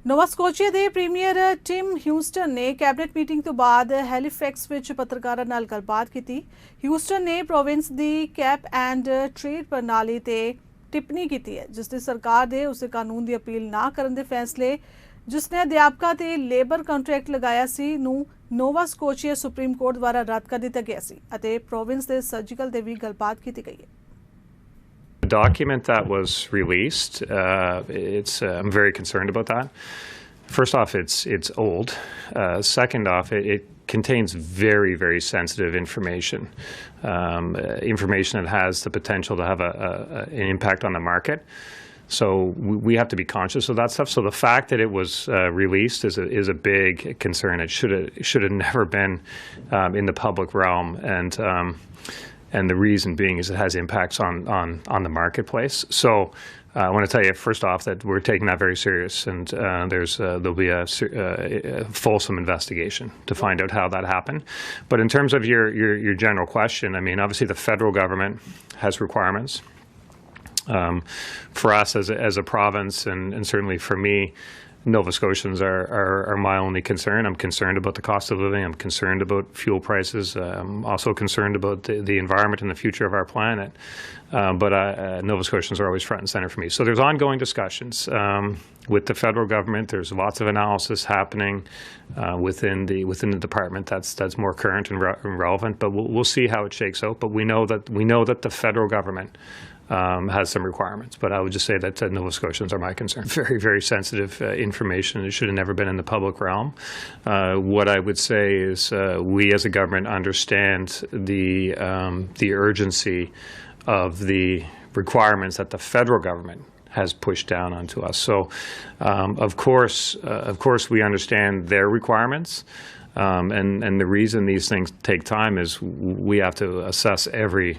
ਨੋਵਾ Scotia ਦੇ premier Tim ਊਸਟਨ ਨੇ cabinet meeting ਤੋਂ ਬਾਅਦ ਹੈਲੀਫੈਕਸ ਵਿੱਚ ਪੱਤਰਕਾਰਾਂ ਨਾਲ ਗੱਲਬਾਤ ਕੀਤੀ। ਊਸਟਨ ਨੇ province the cap and trade ਪ੍ਰਣਾਲੀ ਤੇ ਟਿੱਪਣੀ ਕੀਤੀ ਹੈ, ਜਿਸ ਦੀ ਸਰਕਾਰ ਦੇ ਉਸ ਕਾਨੂੰਨ ਦੀ ਅਪੀਲ ਨਾ ਕਰਨ ਦੇ ਫੈਸਲੇ ਜਿਸਨੇ ਅਧਿਆਪਕਾਂ ਤੇ ਲੇਬਰ ਕੰਟਰੈਕਟ ਲਗਾਇਆ ਸੀ ਨੂੰ ਨੋਵਾ ਸਕੋਸ਼ੀਆ ਸੁਪਰੀਮ ਕੋਰਟ ਦੁਆਰਾ ਰੱਦ ਕਰ ਦਿੱਤਾ ਗਿਆ ਸੀ ਅਤੇ ਪ੍ਰੋਵਿੰਸ ਦੇ ਸਰਜੀਕਲ ਤੇ ਵੀ ਗੱਲਬਾਤ ਕੀਤੀ ਗਈ ਹੈ। The document that was released, I'm very concerned about that. First off, it's old. Second off, it contains very, very sensitive information, information that has the potential to have an impact on the market. So we have to be conscious of that stuff. So the fact that it was released is a big concern. It should have never been in the public realm, and the reason being is it has impacts on the marketplace. So I want to tell you first off that we're taking that very serious, and there'll be a fulsome investigation to find out how that happened. But in terms of your general question, I mean, obviously the federal government has requirements. For us as a province, and certainly for me, Nova Scotians are my only concern. I'm concerned about the cost of living. I'm concerned about fuel prices. I'm also concerned about the environment and the future of our planet. But Nova Scotians are always front and center for me. So there's ongoing discussions with the federal government. There's lots of analysis happening within the department that's more current and relevant. But we'll see how it shakes out. But we know that the federal government has some requirements, but I would just say that Nova Scotians are my concern. Very, very sensitive information. It should have never been in the public realm. What I would say is we as a government understand the urgency of the requirements that the federal government has pushed down onto us. So, of course, we understand their requirements. And the reason these things take time is we have to assess every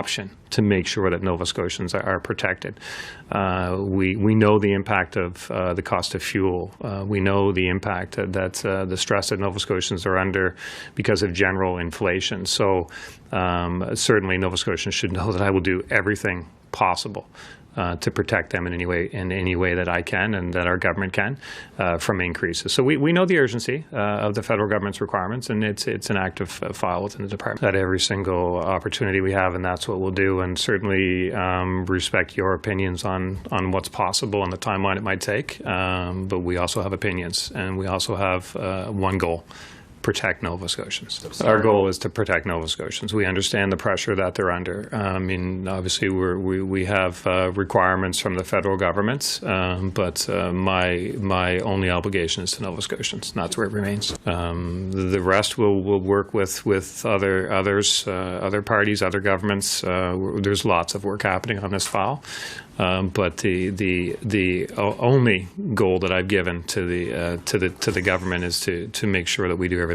option to make sure that Nova Scotians are protected. We know the impact of the cost of fuel. We know the impact that the stress that Nova Scotians are under because of general inflation. So certainly Nova Scotians should know that I will do everything possible to protect them in any way that I can and that our government can from increases. So we know the urgency of the federal government's requirements, and it's an active file within the department at every single opportunity we have, and that's what we'll do. And certainly respect your opinions on what's possible and the timeline it might take. But we also have opinions, and we also have one goal: protect Nova Scotians. Our goal is to protect Nova Scotians. We understand the pressure that they're under. I mean, obviously we have requirements from the federal governments, but my only obligation is to Nova Scotians, and that's where it remains. The rest will work with other parties, other governments. There's lots of work happening on this file. But the only goal that I've given to the government is to make sure that we do everything